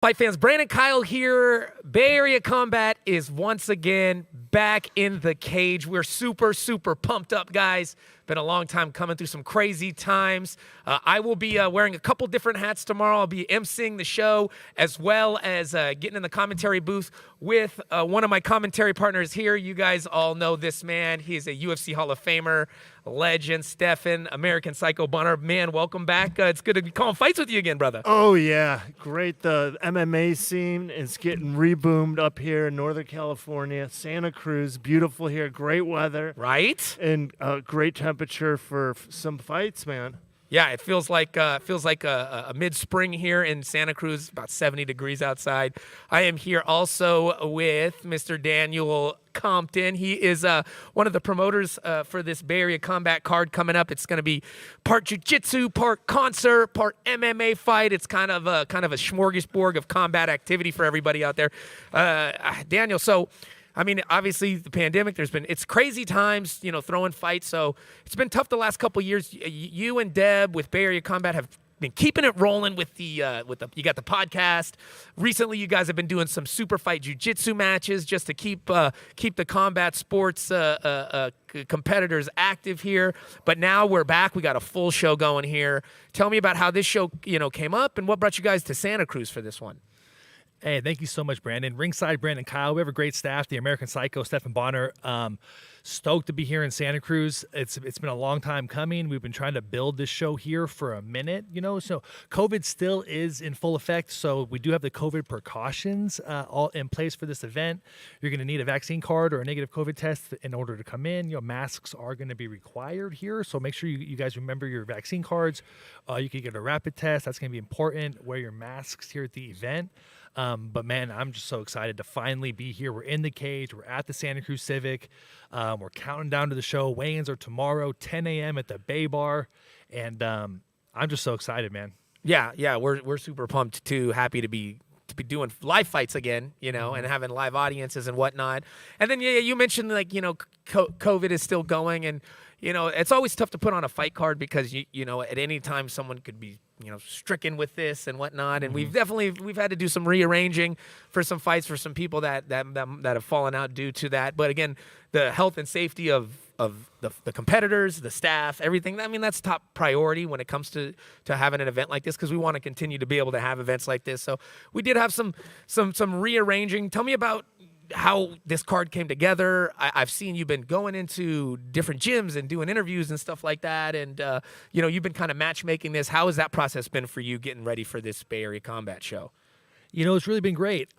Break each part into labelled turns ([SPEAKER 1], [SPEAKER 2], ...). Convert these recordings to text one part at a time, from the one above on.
[SPEAKER 1] Fight fans, Brandon Kyle here. Bay Area Combat is once again back in the cage. We're super, super pumped up, guys. Been a long time coming through some crazy times. I will be wearing a couple different hats tomorrow. I'll be emceeing the show as well as getting in the commentary booth with one of my commentary partners here. You guys all know this man. He is a UFC Hall of Famer, legend, Stefan, American Psycho Bonner. Man, welcome back. It's good to be calling fights with you again, brother.
[SPEAKER 2] Oh, yeah. Great. The MMA scene is getting reboomed up here in Northern California. Santa Cruz, beautiful here. Great weather.
[SPEAKER 1] Right?
[SPEAKER 2] And great temperature for some fights, man.
[SPEAKER 1] Yeah, it feels like a mid-spring here in Santa Cruz, about 70 degrees outside. I am here also with Mr. Daniel Compton. He is one of the promoters for this Bay Area Combat card coming up. It's going to be part jiu-jitsu, part concert, part MMA fight. It's kind of a smorgasbord of combat activity for everybody out there. Daniel, so I mean, obviously the pandemic, it's crazy times, throwing fights. So it's been tough the last couple years. You and Deb with Bay Area Combat have been keeping it rolling with you got the podcast. Recently, you guys have been doing some super fight jiu-jitsu matches just to keep the combat sports competitors active here. But now we're back. We got a full show going here. Tell me about how this show, came up and what brought you guys to Santa Cruz for this one.
[SPEAKER 3] Hey, thank you so much, Brandon. Ringside, Brandon Kyle. We have a great staff, the American Psycho, Stefan Bonner. Stoked to be here in Santa Cruz. It's been a long time coming. We've been trying to build this show here for a minute, So COVID still is in full effect. So we do have the COVID precautions all in place for this event. You're going to need a vaccine card or a negative COVID test in order to come in. Masks are going to be required here. So make sure you guys remember your vaccine cards. You can get a rapid test. That's going to be important. Wear your masks here at the event. But man, I'm just so excited to finally be here. We're in the cage. We're at the Santa Cruz Civic. We're counting down to the show. Weigh-ins are tomorrow, 10 a.m. at the Bay Bar. And I'm just so excited, man.
[SPEAKER 1] Yeah, we're super pumped too. Happy to be doing live fights again, and having live audiences and whatnot. And then you mentioned COVID is still going, and it's always tough to put on a fight card because at any time someone could be stricken with this and whatnot. And we've had to do some rearranging for some fights for some people that have fallen out due to that. But again, the health and safety of the competitors, the staff, everything. I mean, that's top priority when it comes to having an event like this, because we want to continue to be able to have events like this. So we did have some rearranging. Tell me about how this card came together. I've seen you've been going into different gyms and doing interviews and stuff like that. And, you've been kind of matchmaking this. How has that process been for you getting ready for this Bay Area Combat show?
[SPEAKER 3] It's really been great.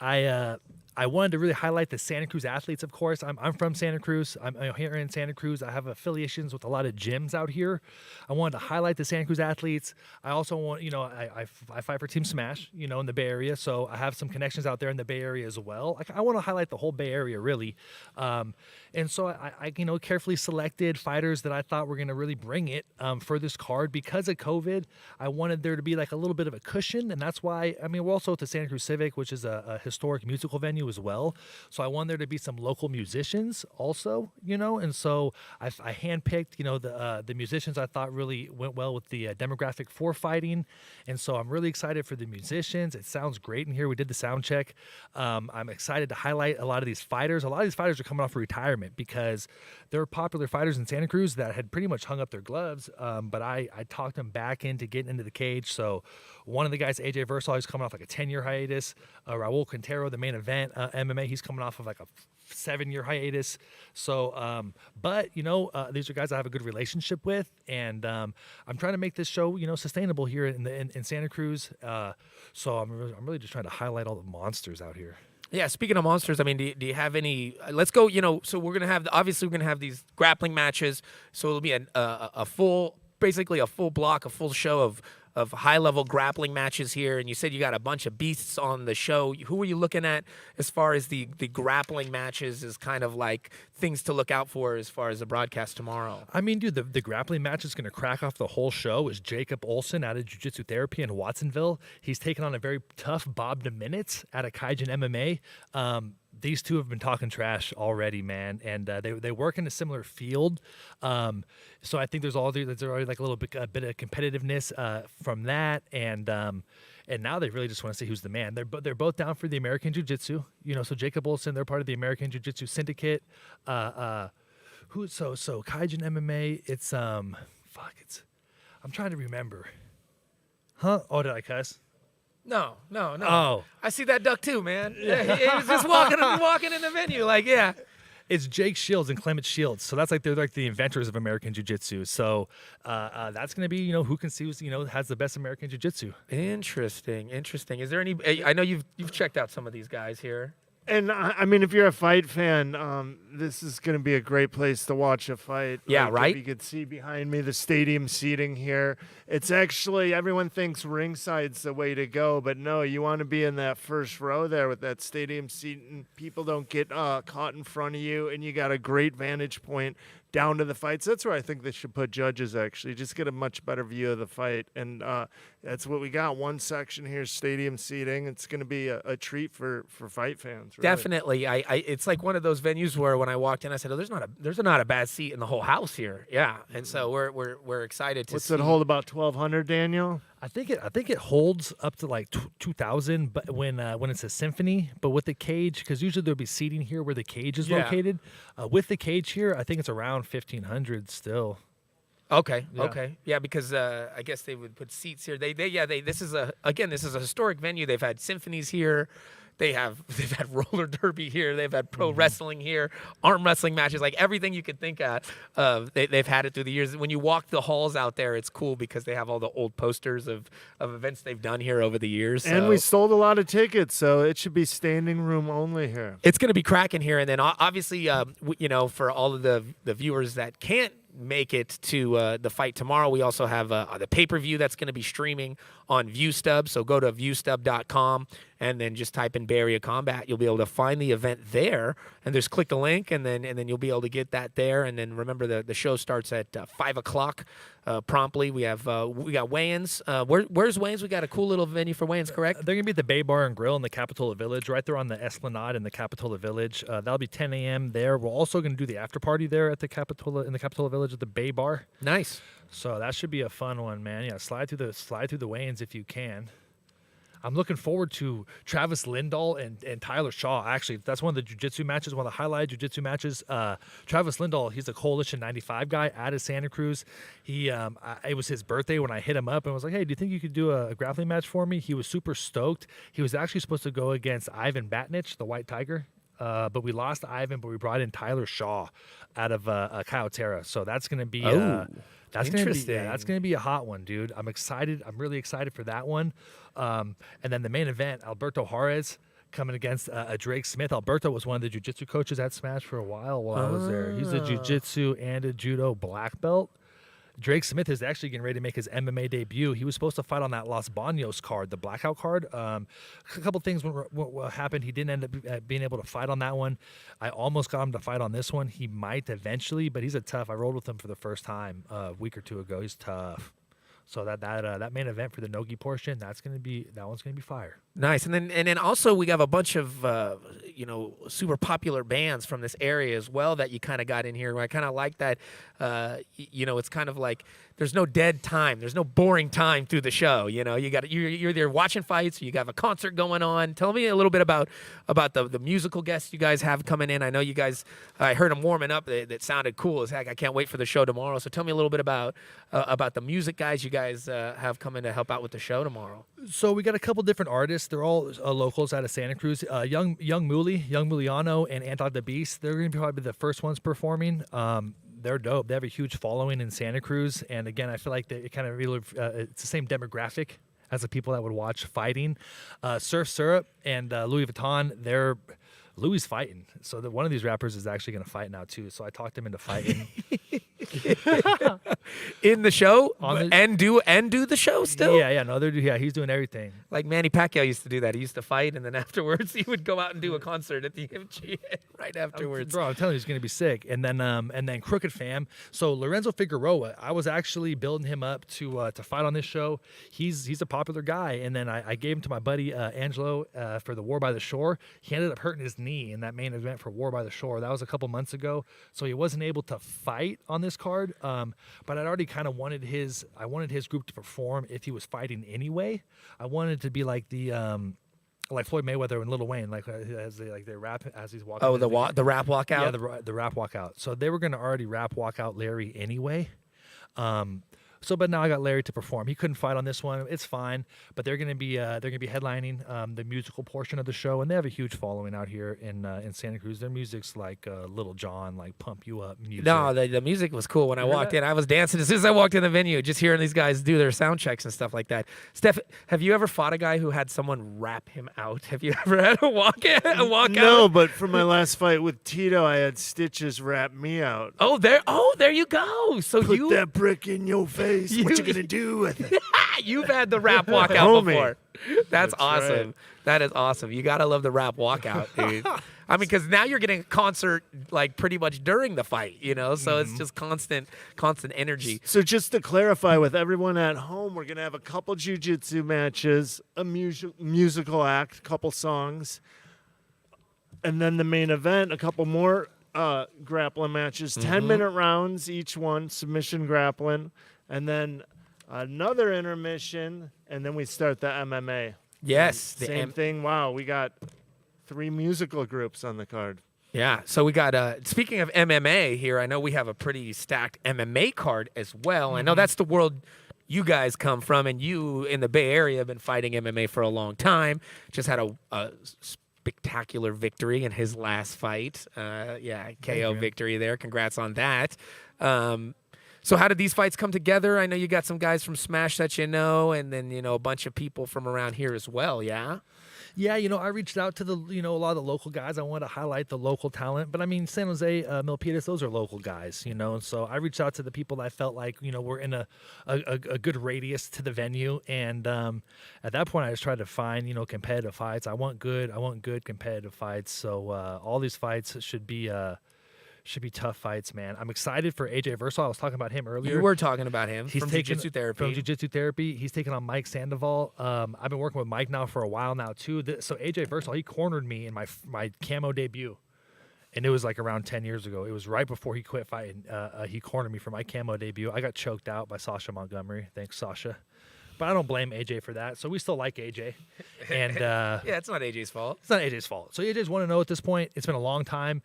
[SPEAKER 3] I wanted to really highlight the Santa Cruz athletes, of course. I'm from Santa Cruz. I'm here in Santa Cruz. I have affiliations with a lot of gyms out here. I wanted to highlight the Santa Cruz athletes. I also want, I fight for Team Smash, in the Bay Area. So I have some connections out there in the Bay Area as well. I want to highlight the whole Bay Area, really. And so I carefully selected fighters that I thought were going to really bring it for this card. Because of COVID, I wanted there to be like a little bit of a cushion. And that's why, we're also at the Santa Cruz Civic, which is a historic musical venue as well. So I wanted there to be some local musicians also, and so I handpicked, the musicians I thought really went well with the demographic for fighting. And so I'm really excited for the musicians. It sounds great in here. We did the sound check. I'm excited to highlight a lot of these fighters. A lot of these fighters are coming off of retirement because there are popular fighters in Santa Cruz that had pretty much hung up their gloves. But I talked them back into getting into the cage. So one of the guys, AJ Versal, he's coming off like a 10-year hiatus. Raul Quintero, the main event, MMA, he's coming off of like a 7-year hiatus. So, but these are guys I have a good relationship with, and I'm trying to make this show, sustainable here in Santa Cruz. So I'm really just trying to highlight all the monsters out here.
[SPEAKER 1] Yeah, speaking of monsters, do you have any? Let's go. So we're gonna have these grappling matches. So it'll be a full block, a full show of high-level grappling matches here, and you said you got a bunch of beasts on the show. Who are you looking at as far as the grappling matches as kind of like things to look out for as far as the broadcast tomorrow?
[SPEAKER 3] Dude, the grappling match is going to crack off the whole show is Jacob Olson out of Jiu Jitsu Therapy in Watsonville. He's taking on a very tough Bob Dominitz out of Kaijin MMA. These two have been talking trash already, man, and they work in a similar field. So I think there's already like a bit of competitiveness from that, and And now they really just want to see who's the man. They're both down for the American Jiu-Jitsu. So Jacob Olson, they're part of the American Jiu-Jitsu Syndicate. So Kaijin MMA, it's I'm trying to remember. Huh? Oh, did I cuss?
[SPEAKER 1] No.
[SPEAKER 3] Oh.
[SPEAKER 1] I see that duck too, man. Yeah, he was just walking in the venue, like, yeah.
[SPEAKER 3] It's Jake Shields and Clement Shields. So they're like the inventors of American Jiu-Jitsu. So that's going to be, who can see who's, has the best American Jiu-Jitsu.
[SPEAKER 1] Interesting. Is there any? I know you've checked out some of these guys here.
[SPEAKER 2] And I mean, if you're a fight fan, this is going to be a great place to watch a fight.
[SPEAKER 1] Yeah, right?
[SPEAKER 2] You could see behind me the stadium seating here. It's actually, everyone thinks ringside's the way to go, but no, you want to be in that first row there with that stadium seating. People don't get caught in front of you, and you got a great vantage point down to the fights. That's where I think they should put judges, actually. Just get a much better view of the fight. And that's what we got. One section here, stadium seating. It's going to be a treat for fight fans. Really.
[SPEAKER 1] Definitely. It's like one of those venues where when I walked in, I said, "Oh, there's not a bad seat in the whole house here." Yeah. And so we're excited to see.
[SPEAKER 2] What's it hold, about 1,200, Daniel?
[SPEAKER 3] I think it holds up to like 2,000, but when it's a symphony, but with the cage, because usually there'll be seating here where the cage is located. With the cage here, I think it's around 1,500 still.
[SPEAKER 1] Okay.
[SPEAKER 3] Yeah.
[SPEAKER 1] Okay. Yeah, because I guess they would put seats here. This is a historic venue. They've had symphonies here. They've had roller derby here. They've had pro wrestling here, arm wrestling matches, like everything you could think of. They've had it through the years. When you walk the halls out there, it's cool because they have all the old posters of events they've done here over the years.
[SPEAKER 2] And we sold a lot of tickets, so it should be standing room only here.
[SPEAKER 1] It's going to be cracking here. And then obviously, for all of the viewers that can't make it to the fight tomorrow, we also have the pay-per-view that's going to be streaming on ViewStub. So go to viewstub.com and then just type in Bay Area Combat. You'll be able to find the event there, and just click the link, and then you'll be able to get that there. And then remember, the show starts at 5:00 promptly. We got weigh-ins. Where's weigh-ins? We got a cool little venue for weigh-ins, correct?
[SPEAKER 3] They're gonna be at the Bay Bar and Grill in the Capitola Village, right there on the Esplanade in the Capitola Village. That'll be 10 a.m. there. We're also gonna do the after party there at the Capitola Village at the Bay Bar.
[SPEAKER 1] Nice.
[SPEAKER 3] So that should be a fun one, man. Yeah, slide through the weigh-ins if you can. I'm looking forward to Travis Lindahl and Tyler Shaw. Actually, that's one of the jiu-jitsu matches, one of the highlight jiu-jitsu matches. Travis Lindahl, he's a Coalition 95 guy out of Santa Cruz. It was his birthday when I hit him up and was like, "Hey, do you think you could do a grappling match for me?" He was super stoked. He was actually supposed to go against Ivan Batnich, the White Tiger. But we lost Ivan, but we brought in Tyler Shaw out of Caotera. So that's going to be that's going to be a hot one, dude. I'm excited. I'm really excited for that one. And then the main event, Alberto Juarez coming against Drake Smith. Alberto was one of the jiu-jitsu coaches at Smash for a while I was there. He's a jiu-jitsu and a judo black belt. Drake Smith is actually getting ready to make his MMA debut. He was supposed to fight on that Los Baños card, the blackout card. A couple things what happened. He didn't end up being able to fight on that one. I almost got him to fight on this one. He might eventually, but he's a tough. I rolled with him for the first time a week or two ago. He's tough. So that main event for the Nogi portion, that one's gonna be fire.
[SPEAKER 1] Nice. And then also we have a bunch of super popular bands from this area as well that you kind of got in here. I kind of like that. It's kind of like there's no dead time. There's no boring time through the show. You're there watching fights. You got a concert going on. Tell me a little bit about the musical guests you guys have coming in. I know you guys. I heard them warming up. That sounded cool as heck. I can't wait for the show tomorrow. So tell me a little bit about the music guys you guys have coming to help out with the show tomorrow.
[SPEAKER 3] So we got a couple different artists. They're all locals out of Santa Cruz. Young Muliano, and Anti the Beast. They're going to be probably the first ones performing. They're dope. They have a huge following in Santa Cruz, and again, I feel like it kind of really it's the same demographic as the people that would watch fighting. Surf Syrup and Louis Vuitton. Louis fighting, so one of these rappers is actually going to fight now too. So I talked him into fighting
[SPEAKER 1] in the show and do the show still.
[SPEAKER 3] Yeah, he's doing everything.
[SPEAKER 1] Like Manny Pacquiao used to do that. He used to fight, and then afterwards he would go out and do a concert at the MGM right afterwards.
[SPEAKER 3] Bro, I'm telling you, he's going to be sick. And then Crooked Fam. So Lorenzo Figueroa, I was actually building him up to fight on this show. He's a popular guy, and then I gave him to my buddy Angelo for the War by the Shore. He ended up hurting his knee knee in that main event for War by the Shore. That was a couple months ago, so he wasn't able to fight on this card. But I'd already kind of wanted his group to perform if he was fighting anyway. I wanted it to be like the like Floyd Mayweather and Lil Wayne, like as they rap as he's walking.
[SPEAKER 1] Oh, the rap walkout.
[SPEAKER 3] Yeah, the rap walkout. So they were going to already rap walk out Larry anyway. But now I got Larry to perform. He couldn't fight on this one. It's fine. But they're going to be headlining the musical portion of the show, and they have a huge following out here in Santa Cruz. Their music's like Little John, like pump you up music.
[SPEAKER 1] No, the music was cool when I walked in. I was dancing as soon as I walked in the venue, just hearing these guys do their sound checks and stuff like that. Steph, have you ever fought a guy who had someone rap him out? Have you ever had a walk out?
[SPEAKER 2] No, but for my last fight with Tito, I had Stitches rap me out.
[SPEAKER 1] Oh, there you go. So
[SPEAKER 2] Put that brick in your face. What you gonna do with it?
[SPEAKER 1] You've had the rap walkout
[SPEAKER 2] Homie.
[SPEAKER 1] before. That's awesome.
[SPEAKER 2] right.
[SPEAKER 1] That is awesome. You gotta love the rap walkout, dude. I mean, because now you're getting a concert like pretty much during the fight, so it's just constant energy.
[SPEAKER 2] So just to clarify with everyone at home, we're gonna have a couple jiu-jitsu matches, a musical act, couple songs, and then the main event, a couple more grappling matches, 10-minute rounds each one, submission grappling, and then another intermission, and then we start the MMA.
[SPEAKER 1] Yes,
[SPEAKER 2] Same thing. Wow, we got 3 musical groups on the card.
[SPEAKER 1] Yeah. So we got, speaking of MMA here, I know we have a pretty stacked MMA card as well. I know that's the world you guys come from, and you in the Bay Area have been fighting MMA for a long time. Just had a spectacular victory in his last fight. KO victory there. Congrats on that. So how did these fights come together? I know you got some guys from Smash that and then, a bunch of people from around here as well, yeah?
[SPEAKER 3] Yeah, I reached out to a lot of the local guys. I wanted to highlight the local talent. But, I mean, San Jose, Milpitas, those are local guys, And so I reached out to the people that I felt like, were in a good radius to the venue. And at that point, I just tried to find, competitive fights. I want good competitive fights. So all these fights should be tough fights, man. I'm excited for AJ Versal. I was talking about him earlier.
[SPEAKER 1] You were talking about him
[SPEAKER 3] He's
[SPEAKER 1] from Jiu-Jitsu Therapy.
[SPEAKER 3] From Jiu-Jitsu Therapy. He's taking on Mike Sandoval. I've been working with Mike now for a while now, too. So AJ Versal, he cornered me in my camo debut. And it was like around 10 years ago. It was right before he quit fighting. He cornered me for my camo debut. I got choked out by Sasha Montgomery. Thanks, Sasha. But I don't blame AJ for that. So we still like AJ. And
[SPEAKER 1] yeah, it's not AJ's fault.
[SPEAKER 3] It's not AJ's fault. So AJ's 1-0 at this point. It's been a long time.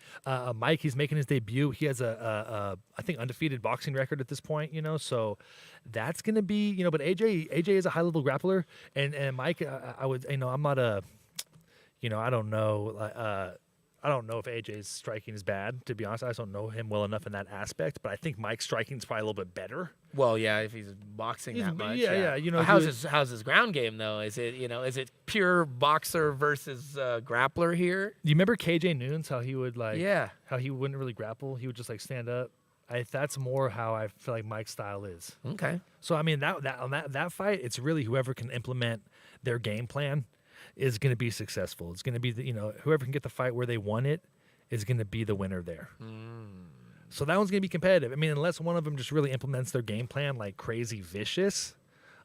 [SPEAKER 3] Mike, he's making his debut. He has I think undefeated boxing record at this point. So that's gonna be But AJ is a high level grappler, and Mike, I would I'm not a I don't know. I don't know if AJ's striking is bad, to be honest. I just don't know him well enough in that aspect. But I think Mike's striking is probably a little bit better.
[SPEAKER 1] Well, yeah, if he's boxing that much.
[SPEAKER 3] Yeah.
[SPEAKER 1] How's his ground game though? Is it pure boxer versus grappler here?
[SPEAKER 3] Do you remember KJ Noons? How he would how he wouldn't really grapple. He would just stand up. That's more how I feel like Mike's style is.
[SPEAKER 1] Okay.
[SPEAKER 3] So I mean that fight, it's really whoever can implement their game plan is going to be successful. It's going to be whoever can get the fight where they want it is going to be the winner there. So that one's going to be competitive. I mean, unless one of them just really implements their game plan like crazy vicious.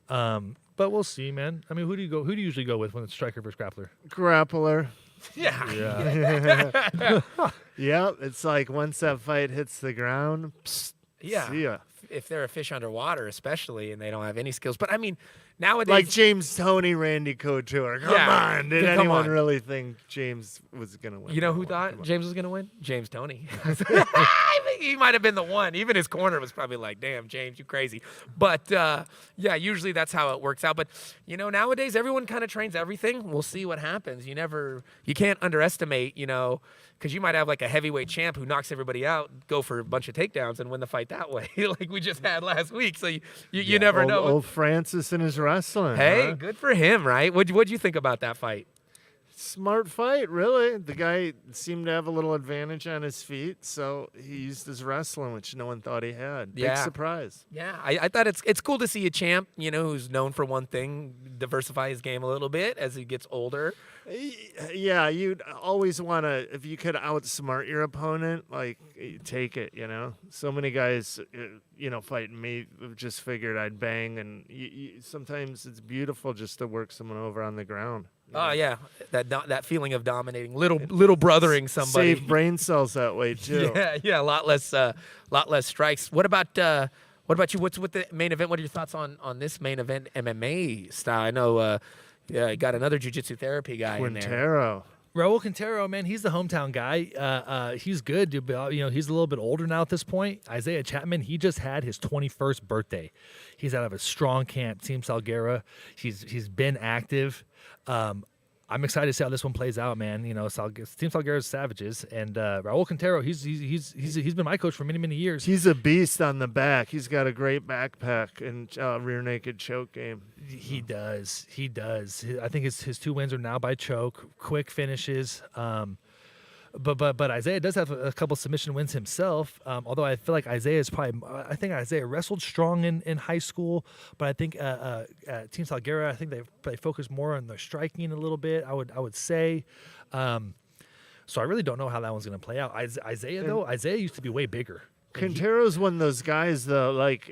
[SPEAKER 3] But we'll see, man. I mean, who do you usually go with when it's striker versus grappler?
[SPEAKER 2] Grappler.
[SPEAKER 1] Yeah.
[SPEAKER 2] Yep. It's like once that fight hits the ground, see ya.
[SPEAKER 1] If they're a fish underwater, especially, and they don't have any skills. But I mean, nowadays,
[SPEAKER 2] like James Toney, Randy Couture. Come on, did anyone really think James was gonna win?
[SPEAKER 1] You know who thought James was gonna win? James Toney. I think he might have been the one. Even his corner was probably like, "Damn, James, you crazy." But yeah, usually that's how it works out. But nowadays everyone kind of trains everything. We'll see what happens. You can't underestimate. Because you might have like a heavyweight champ who knocks everybody out, go for a bunch of takedowns, and win the fight that way, like we just had last week. So you never know.
[SPEAKER 2] Old Francis and his wrestling.
[SPEAKER 1] Hey, good for him, right? What'd you think about that fight?
[SPEAKER 2] Smart fight, really. The guy seemed to have a little advantage on his feet, so he used his wrestling, which no one thought he had. Big surprise.
[SPEAKER 1] Yeah, I thought it's cool to see a champ, who's known for one thing, diversify his game a little bit as he gets older.
[SPEAKER 2] Yeah, you'd always want to, if you could outsmart your opponent, take it, So many guys, fighting me just figured I'd bang, and sometimes it's beautiful just to work someone over on the ground.
[SPEAKER 1] Oh yeah, that feeling of dominating, little brothering somebody.
[SPEAKER 2] Save brain cells that way too.
[SPEAKER 1] Yeah, a lot less strikes. What about you? What's with the main event? What are your thoughts on this main event MMA style? I know, you got another jiu-jitsu therapy guy in there.
[SPEAKER 2] Quintero.
[SPEAKER 3] Raul Quintero, man, he's the hometown guy. He's good, dude, but he's a little bit older now at this point. Isaiah Chapman, he just had his 21st birthday. He's out of a strong camp, Team Salguera. He's been active. I'm excited to see how this one plays out, man. Team Salguera's savages, and Raul Quintero, he's been my coach for many years.
[SPEAKER 2] He's a beast on the back. He's got a great backpack and rear naked choke game.
[SPEAKER 3] He does. I think his 2 wins are now by choke, quick finishes. But Isaiah does have a couple submission wins himself. Although I feel like Isaiah wrestled strong in high school, but I think Team Salguera, I think they focus more on their striking a little bit. I would say. So I really don't know how that one's going to play out. Isaiah used to be way bigger.
[SPEAKER 2] Quintero's one of those guys, though, like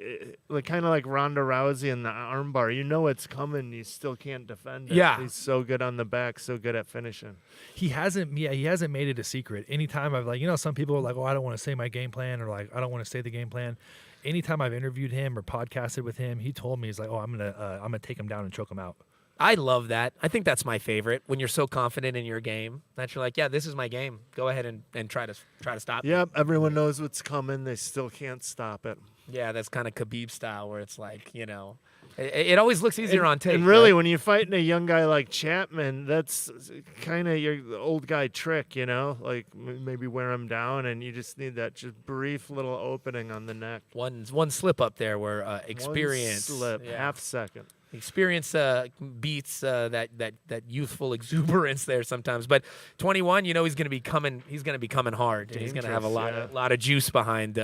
[SPEAKER 2] kind of like Ronda Rousey in the armbar. You know it's coming, you still can't defend it.
[SPEAKER 1] Yeah,
[SPEAKER 2] he's so good on the back, so good at finishing.
[SPEAKER 3] He hasn't made it a secret. Anytime I've some people are like, oh, I don't want to say my game plan, or like I don't want to say the game plan. Anytime I've interviewed him or podcasted with him, he told me he's like, oh, I'm gonna take him down and choke him out.
[SPEAKER 1] I love that. I think that's my favorite, when you're so confident in your game that you're like, yeah, this is my game. Go ahead and try to stop it.
[SPEAKER 2] Yep, everyone knows what's coming. They still can't stop it.
[SPEAKER 1] Yeah, that's kind of Khabib style, where it's like, it always looks easier on tape.
[SPEAKER 2] And really,
[SPEAKER 1] right?
[SPEAKER 2] when you're fighting a young guy like Chapman, that's kind of your old guy trick, like maybe wear him down, and you just need that just brief little opening on the neck.
[SPEAKER 1] One slip up there where experience.
[SPEAKER 2] One slip, half second.
[SPEAKER 1] Experience beats that youthful exuberance there sometimes. But 21, he's going to be coming. He's going to be coming hard.
[SPEAKER 2] Dangerous,
[SPEAKER 1] he's going to have a lot of juice behind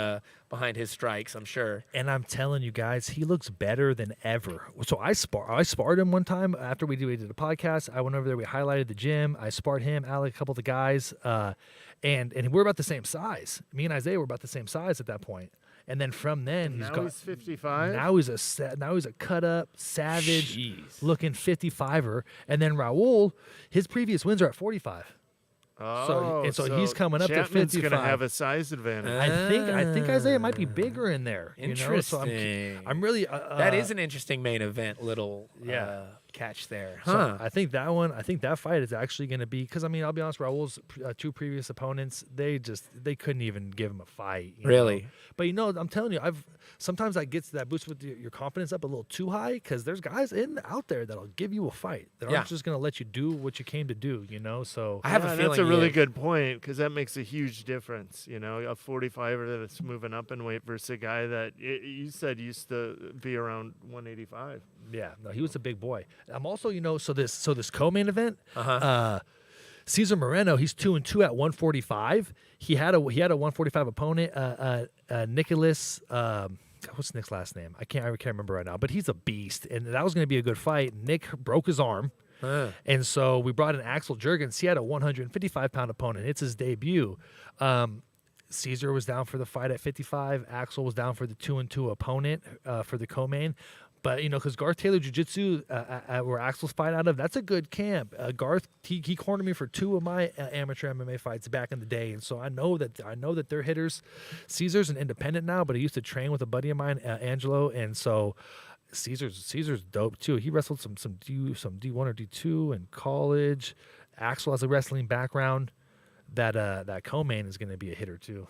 [SPEAKER 1] his strikes, I'm sure.
[SPEAKER 3] And I'm telling you guys, he looks better than ever. So I sparred him one time after we did a podcast. I went over there. We highlighted the gym. I sparred him, Alec, a couple of the guys, and we're about the same size. Me and Isaiah were about the same size at that point. And then from then
[SPEAKER 2] he's 55.
[SPEAKER 3] Now he's a cut up savage looking 55er. And then Raul, his previous wins are at 45.
[SPEAKER 2] Oh,
[SPEAKER 3] so he's coming up
[SPEAKER 2] Chapman's
[SPEAKER 3] to 55.
[SPEAKER 2] going to have a size advantage.
[SPEAKER 3] I think Isaiah might be bigger in there.
[SPEAKER 1] Interesting.
[SPEAKER 3] So I'm really
[SPEAKER 1] that is an interesting main event little catch there. Huh.
[SPEAKER 3] So I think that fight is actually going to be, because I'll be honest, Raul's 2 previous opponents, they couldn't even give him a fight.
[SPEAKER 1] Really?
[SPEAKER 3] But I'm telling you, sometimes I get to that boost with your confidence up a little too high, because there's guys out there that'll give you a fight that aren't just going to let you do what you came to do. So
[SPEAKER 1] I have a feeling
[SPEAKER 2] that's a really good point, because that makes a huge difference. A 45er that's moving up in weight versus a guy that you said used to be around 185.
[SPEAKER 3] Yeah, no, he was a big boy. I'm also, so this co-main event, Cesar Moreno, he's 2-2 at 145. He had a 145 opponent, Nicholas. What's Nick's last name? I can't remember right now, but he's a beast, and that was going to be a good fight. Nick broke his arm, and so we brought in Axel Jurgens. He had a 155-pound opponent. It's his debut. Cesar was down for the fight at 55. Axel was down for the 2-2 opponent for the co-main. But, because Garth Taylor Jiu-Jitsu, where Axel's fight out of, that's a good camp. Garth, he cornered me for 2 of my amateur MMA fights back in the day. And so I know that they're hitters. Caesar's an independent now, but he used to train with a buddy of mine, Angelo. And so Caesar's dope, too. He wrestled some D1 or D2 in college. Axel has a wrestling background. That co-main is going to be a hitter, too.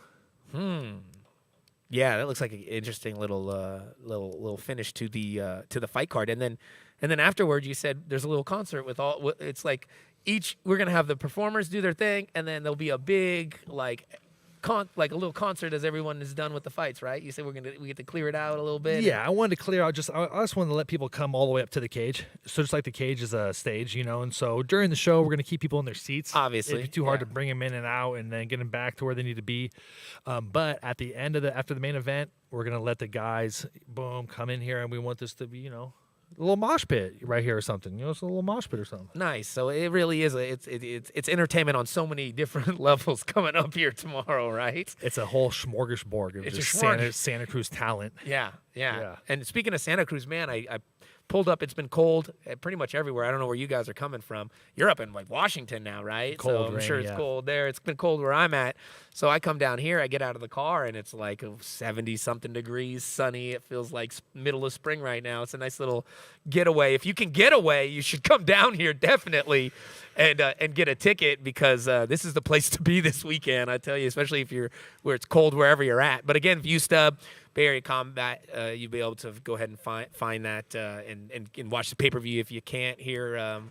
[SPEAKER 1] Yeah, that looks like an interesting little finish to the fight card, and then afterward, you said there's a little concert with all. It's like we're gonna have the performers do their thing, and then there'll be a big like a little concert as everyone is done with the fights, right? You said we get to clear it out a little bit.
[SPEAKER 3] Yeah, I wanted to clear out I just wanted to let people come all the way up to the cage. So just like the cage is a stage, and so during the show we're going to keep people in their seats.
[SPEAKER 1] Obviously.
[SPEAKER 3] It'd be too hard to bring them in and out and then get them back to where they need to be. But at the end after the main event, we're going to let the guys come in here, and we want this to be, a little mosh pit right here or something. It's a little mosh pit or something.
[SPEAKER 1] Nice. So it really is it's entertainment on so many different levels coming up here tomorrow, right?
[SPEAKER 3] It's a whole smorgasbord of just Santa Cruz talent.
[SPEAKER 1] Yeah. And speaking of Santa Cruz, man, I pulled up. It's been cold pretty much everywhere. I don't know where you guys are coming from. You're up in like Washington now, right? So
[SPEAKER 3] Cold,
[SPEAKER 1] I'm
[SPEAKER 3] rainy,
[SPEAKER 1] sure it's
[SPEAKER 3] yeah.
[SPEAKER 1] cold there. It's been cold where I'm at. So I come down here, I get out of the car, and it's like 70-something degrees, sunny. It feels like middle of spring right now. It's a nice little getaway. If you can get away, you should come down here definitely and get a ticket because this is the place to be this weekend, I tell you, especially if you're where it's cold wherever you're at. But again, View Stub, Bay Area Combat, you'll be able to go ahead and find that and watch the pay-per-view if you can't here.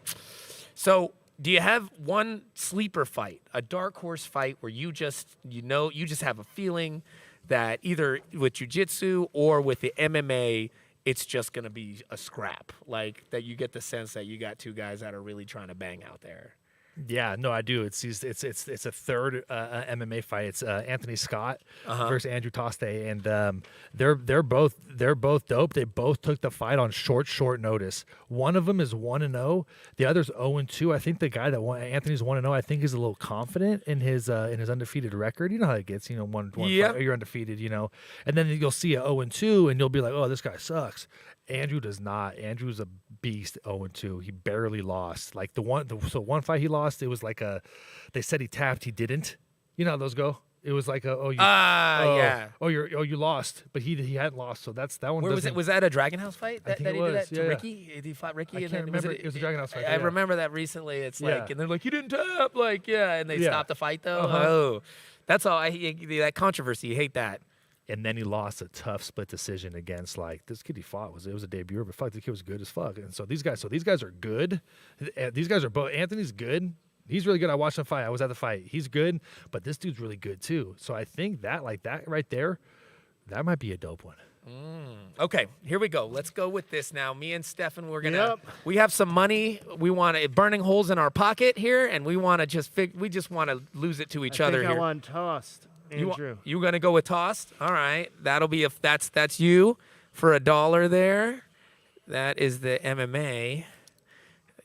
[SPEAKER 1] So do you have one sleeper fight, a dark horse fight where you just have a feeling that either with jiu-jitsu or with the MMA, it's just going to be a scrap, like that you get the sense that you got two guys that are really trying to bang out there?
[SPEAKER 3] Yeah, no, I do. It's a third MMA fight. It's Anthony Scott versus Andrew Tostay, and they're both dope. They both took the fight on short notice. One of them is 1-0, the other's 0-2. I think the guy that won, Anthony's 1-0, I think is a little confident in his undefeated record. You know how it gets. One
[SPEAKER 1] Yep.
[SPEAKER 3] fight, you're undefeated. And then you'll see a 0-2, and you'll be like, oh, this guy sucks. Andrew does not. Andrew's a beast. 0-2. He barely lost. Like one fight he lost, it was like they said he tapped, he didn't. You know how those go. It was like
[SPEAKER 1] yeah.
[SPEAKER 3] You lost, but he hadn't lost, so that one.
[SPEAKER 1] Where was it? Was that a Dragon House fight?
[SPEAKER 3] I think
[SPEAKER 1] that
[SPEAKER 3] it
[SPEAKER 1] he
[SPEAKER 3] was.
[SPEAKER 1] did that to
[SPEAKER 3] Yeah.
[SPEAKER 1] Ricky? He fought Ricky.
[SPEAKER 3] I
[SPEAKER 1] and
[SPEAKER 3] can't
[SPEAKER 1] then,
[SPEAKER 3] remember. It was a Dragon House fight.
[SPEAKER 1] I
[SPEAKER 3] Yeah.
[SPEAKER 1] remember that recently. It's like,
[SPEAKER 3] Yeah.
[SPEAKER 1] and they're like, you didn't tap, like, yeah, and they
[SPEAKER 3] Yeah.
[SPEAKER 1] stopped the fight though.
[SPEAKER 3] Uh-huh.
[SPEAKER 1] Oh, that's all. That controversy. You hate that.
[SPEAKER 3] And then he lost a tough split decision against this kid he fought was a debuter, but fuck, the kid was good as fuck. And so these guys are good. These guys are both. Anthony's good. He's really good. I watched him fight. I was at the fight. He's good, but this dude's really good too. So I think that right there, that might be a dope one.
[SPEAKER 1] Okay, here we go. Let's go with this now. Me and Stefan,
[SPEAKER 2] Yep.
[SPEAKER 1] we have some money. We want to burning holes in our pocket here, and we want to we just want to lose it to each other
[SPEAKER 2] I
[SPEAKER 1] here.
[SPEAKER 2] want tossed. Andrew.
[SPEAKER 1] You gonna go with tossed? All right, that'll be that's you for $1 there. That is the MMA.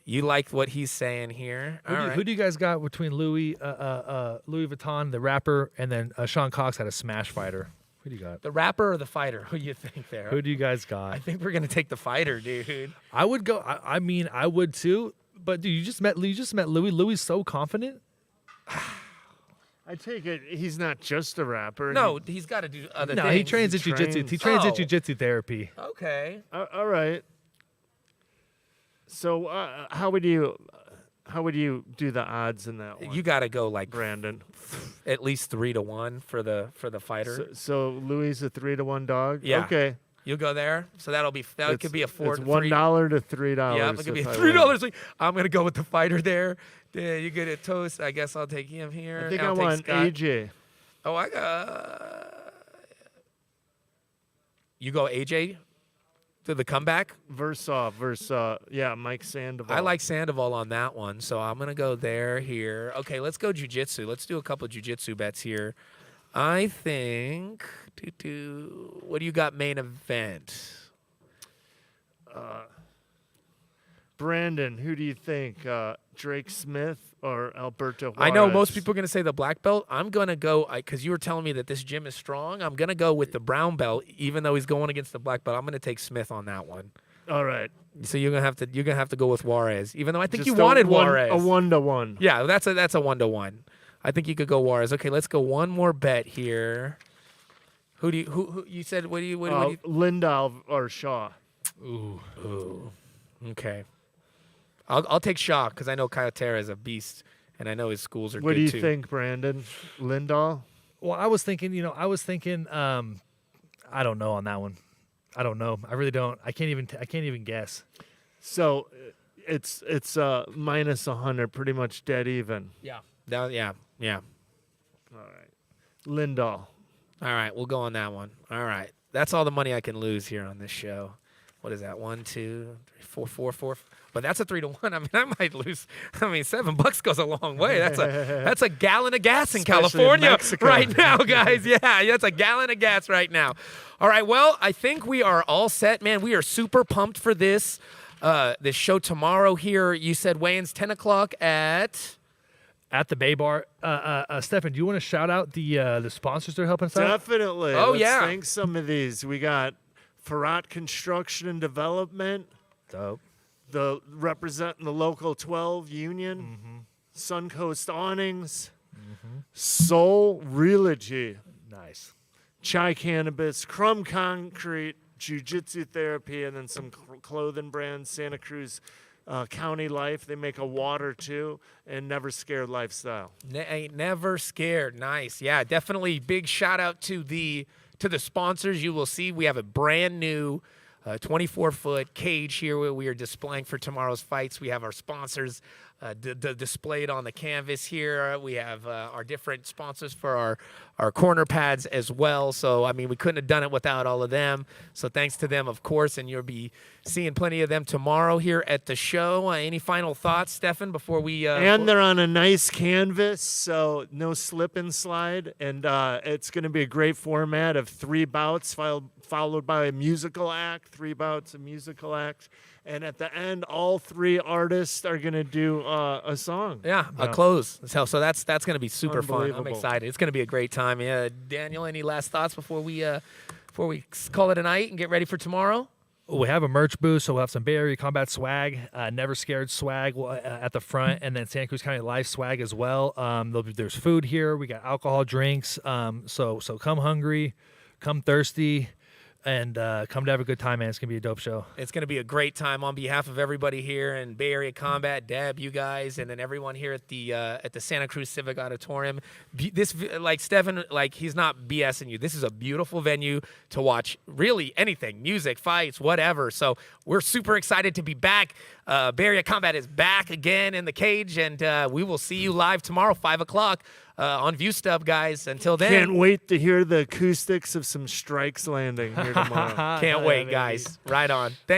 [SPEAKER 1] You like what he's saying here.
[SPEAKER 3] Who do you guys got between Louis Vuitton, the rapper, and then Sean Cox had a smash fighter? Who do you got?
[SPEAKER 1] The rapper or the fighter? Who do you think there?
[SPEAKER 3] Who do you guys got?
[SPEAKER 1] I think we're gonna take the fighter, dude.
[SPEAKER 3] I would go. I mean, I would too. But dude, you just met Louis. Louis is so confident.
[SPEAKER 2] I take it he's not just a rapper.
[SPEAKER 1] No, he's got to do other
[SPEAKER 3] No,
[SPEAKER 1] things.
[SPEAKER 3] he trains at jiu-jitsu. He trains at jiu-jitsu therapy.
[SPEAKER 1] Okay.
[SPEAKER 2] All right. So how would you do the odds in that one?
[SPEAKER 1] You got to go like
[SPEAKER 2] Brandon.
[SPEAKER 1] at least 3-1 for the fighter.
[SPEAKER 2] So Louis is a 3-1 dog.
[SPEAKER 1] Yeah.
[SPEAKER 2] Okay.
[SPEAKER 1] You'll go there. So that could be a $4.
[SPEAKER 2] It's $1 to $3.
[SPEAKER 1] Yeah, it could be
[SPEAKER 2] if I
[SPEAKER 1] $3.
[SPEAKER 2] win.
[SPEAKER 1] I'm gonna go with the fighter there. Yeah, you get it toast. I guess I'll take him here.
[SPEAKER 2] I think
[SPEAKER 1] I'll
[SPEAKER 2] I
[SPEAKER 1] take
[SPEAKER 2] want
[SPEAKER 1] Scott.
[SPEAKER 2] AJ.
[SPEAKER 1] Oh, I got. You go AJ to the comeback.
[SPEAKER 2] Versus Mike Sandoval.
[SPEAKER 1] I like Sandoval on that one, so I'm gonna go there here. Okay, let's go jiu-jitsu. Let's do a couple of jiu-jitsu bets here. I think. What do you got main event?
[SPEAKER 2] Brandon, who do you think? Drake Smith or Alberto Juarez?
[SPEAKER 1] I know most people are going to say the black belt. I'm going to go, because you were telling me that this gym is strong. I'm going to go with the brown belt, even though he's going against the black belt. I'm going to take Smith on that one.
[SPEAKER 2] All right.
[SPEAKER 1] So you're going to have to go with Juarez, even though I think
[SPEAKER 2] Just
[SPEAKER 1] you wanted Juarez.
[SPEAKER 2] A 1-1.
[SPEAKER 1] Yeah, that's a 1-1. I think you could go Juarez. Okay, let's go one more bet here. Who you said? What do you?
[SPEAKER 2] Lindahl or Shaw?
[SPEAKER 1] Ooh. Okay. I'll take Shaw because I know Kyle Terra is a beast, and I know his schools are
[SPEAKER 2] What
[SPEAKER 1] good
[SPEAKER 2] do you
[SPEAKER 1] too.
[SPEAKER 2] think, Brandon? Lindahl?
[SPEAKER 3] Well, I was thinking. I don't know on that one. I don't know. I really don't. I can't even guess.
[SPEAKER 2] So it's minus 100, pretty much dead even.
[SPEAKER 1] Yeah. Yeah.
[SPEAKER 2] All right. Lindahl.
[SPEAKER 1] All right, we'll go on that one. All right. That's all the money I can lose here on this show. What is that? 1, 2, 3, 4. But that's a 3-1. I mean, I might lose. I mean, $7 goes a long way. That's a gallon of gas in
[SPEAKER 2] Especially in
[SPEAKER 1] California
[SPEAKER 2] Mexico.
[SPEAKER 1] right now, guys. Yeah, that's a gallon of gas right now. All right. Well, I think we are all set, man. We are super pumped for this show tomorrow. Here, you said weigh-ins 10 o'clock at
[SPEAKER 3] At the Bay Bar. Stefan, do you want to shout out the sponsors that are helping us out?
[SPEAKER 2] Definitely.
[SPEAKER 1] Oh,
[SPEAKER 2] Let's
[SPEAKER 1] yeah.
[SPEAKER 2] thank some of these. We got Farrat Construction and Development,
[SPEAKER 3] Dope.
[SPEAKER 2] The representing the local 12 Union, Suncoast Awnings, Soul Realogy,
[SPEAKER 3] Nice.
[SPEAKER 2] Chai Cannabis, Crumb Concrete, Jiu Jitsu Therapy, and then some clothing brands, Santa Cruz County Life. They make a water too, and Never Scared Lifestyle.
[SPEAKER 1] Ain't never scared. Nice. Yeah, definitely big shout out to the sponsors. You will see we have a brand new 24-foot cage here where we are displaying for tomorrow's fights. We have our sponsors displayed on the canvas here. We have our different sponsors for our corner pads as well. So, I mean, we couldn't have done it without all of them. So thanks to them, of course, and you'll be seeing plenty of them tomorrow here at the show. Any final thoughts, Stefan, before we...
[SPEAKER 2] and they're on a nice canvas, so no slip and slide. And it's going to be a great format of 3 bouts followed by a musical act, 3 bouts, a musical act. And at the end, all 3 artists are going to do a song.
[SPEAKER 1] Yeah, a close. So that's going to be super fun. I'm
[SPEAKER 2] Unbelievable.
[SPEAKER 1] excited. It's going to be a great time. Yeah, Daniel, any last thoughts before we call it a night and get ready for tomorrow?
[SPEAKER 3] We have a merch booth, so we'll have some Bay Area Combat swag, Never Scared swag at the front, and then Santa Cruz County Life swag as well. There's food here. We got alcohol, drinks. So come hungry, come thirsty, and come to have a good time, man. It's going to be a dope show.
[SPEAKER 1] It's going to be a great time on behalf of everybody here in Bay Area Combat, Deb, you guys, and then everyone here at the Santa Cruz Civic Auditorium. This, like Stefan, like he's not BSing you. This is a beautiful venue to watch really anything, music, fights, whatever. So we're super excited to be back. Bay Area Combat is back again in the cage, and we will see you live tomorrow, 5 o'clock. On ViewStub, guys. Until then.
[SPEAKER 2] Can't wait to hear the acoustics of some strikes landing here tomorrow.
[SPEAKER 1] Can't wait, guys. Right on. Thank